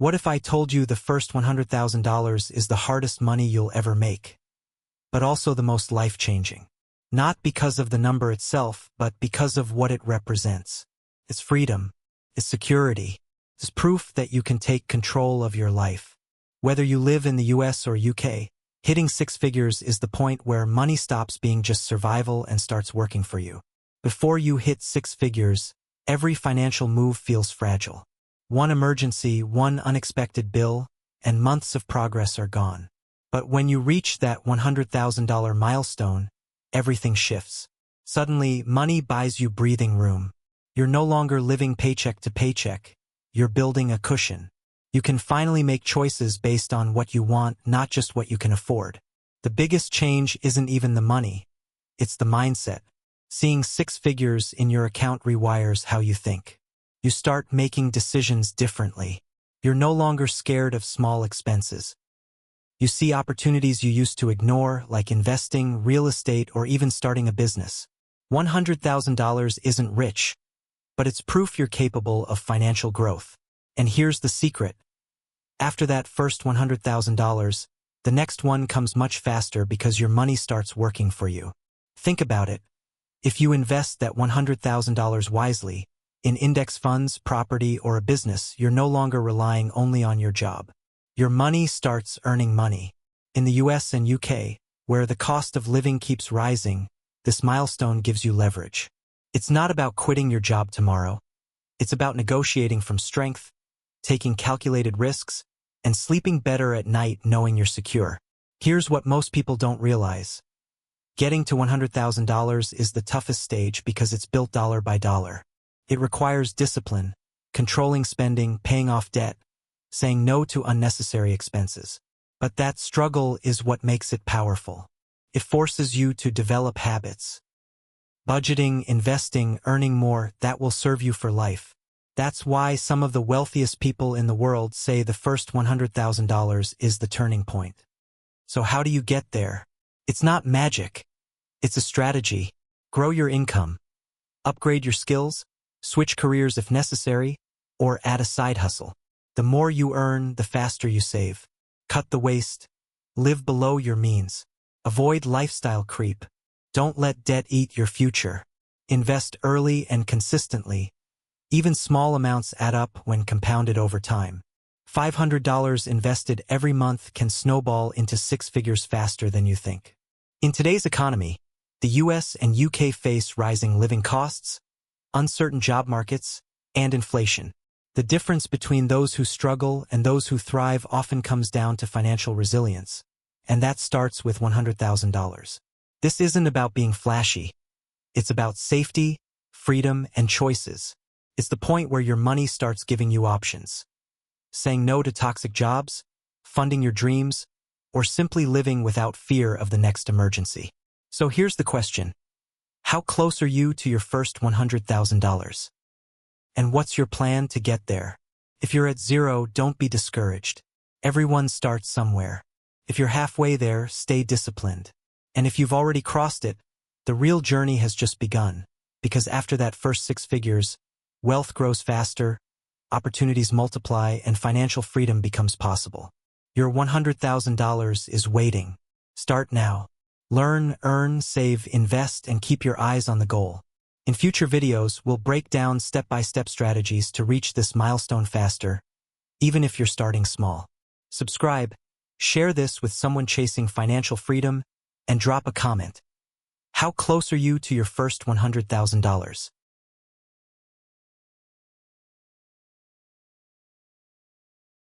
What if I told you the first $100,000 is the hardest money you'll ever make, but also the most life-changing? Not because of the number itself, but because of what it represents. It's freedom. It's security. It's proof that you can take control of your life. Whether you live in the US or UK, hitting six figures is the point where money stops being just survival and starts working for you. Before you hit six figures, every financial move feels fragile. One emergency, one unexpected bill, and months of progress are gone. But when you reach that $100,000 milestone, everything shifts. Suddenly, money buys you breathing room. You're no longer living paycheck to paycheck. You're building a cushion. You can finally make choices based on what you want, not just what you can afford. The biggest change isn't even the money. It's the mindset. Seeing six figures in your account rewires how you think. You start making decisions differently. You're no longer scared of small expenses. You see opportunities you used to ignore, like investing, real estate, or even starting a business. $100,000 isn't rich, but it's proof you're capable of financial growth. And here's the secret. After that first $100,000, the next one comes much faster because your money starts working for you. Think about it. If you invest that $100,000 wisely, in index funds, property, or a business, you're no longer relying only on your job. Your money starts earning money. In the US and UK, where the cost of living keeps rising, this milestone gives you leverage. It's not about quitting your job tomorrow. It's about negotiating from strength, taking calculated risks, and sleeping better at night knowing you're secure. Here's what most people don't realize. Getting to $100,000 is the toughest stage because it's built dollar by dollar. It requires discipline, controlling spending, paying off debt, saying no to unnecessary expenses. But that struggle is what makes it powerful. It forces you to develop habits. Budgeting, investing, earning more, that will serve you for life. That's why some of the wealthiest people in the world say the first $100,000 is the turning point. So how do you get there? It's not magic. It's a strategy. Grow your income. Upgrade your skills. Switch careers if necessary, or add a side hustle. The more you earn, the faster you save. Cut the waste. Live below your means. Avoid lifestyle creep. Don't let debt eat your future. Invest early and consistently. Even small amounts add up when compounded over time. $500 invested every month can snowball into six figures faster than you think. In today's economy, the US and UK face rising living costs, uncertain job markets, and inflation. The difference between those who struggle and those who thrive often comes down to financial resilience, and that starts with $100,000. This isn't about being flashy. It's about safety, freedom, and choices. It's the point where your money starts giving you options. Saying no to toxic jobs, funding your dreams, or simply living without fear of the next emergency. So here's the question. How close are you to your first $100,000? And what's your plan to get there? If you're at zero, don't be discouraged. Everyone starts somewhere. If you're halfway there, stay disciplined. And if you've already crossed it, the real journey has just begun. Because after that first six figures, wealth grows faster, opportunities multiply, and financial freedom becomes possible. Your $100,000 is waiting. Start now. Learn, earn, save, invest, and keep your eyes on the goal. In future videos, we'll break down step-by-step strategies to reach this milestone faster, even if you're starting small. Subscribe, share this with someone chasing financial freedom, and drop a comment. How close are you to your first $100,000?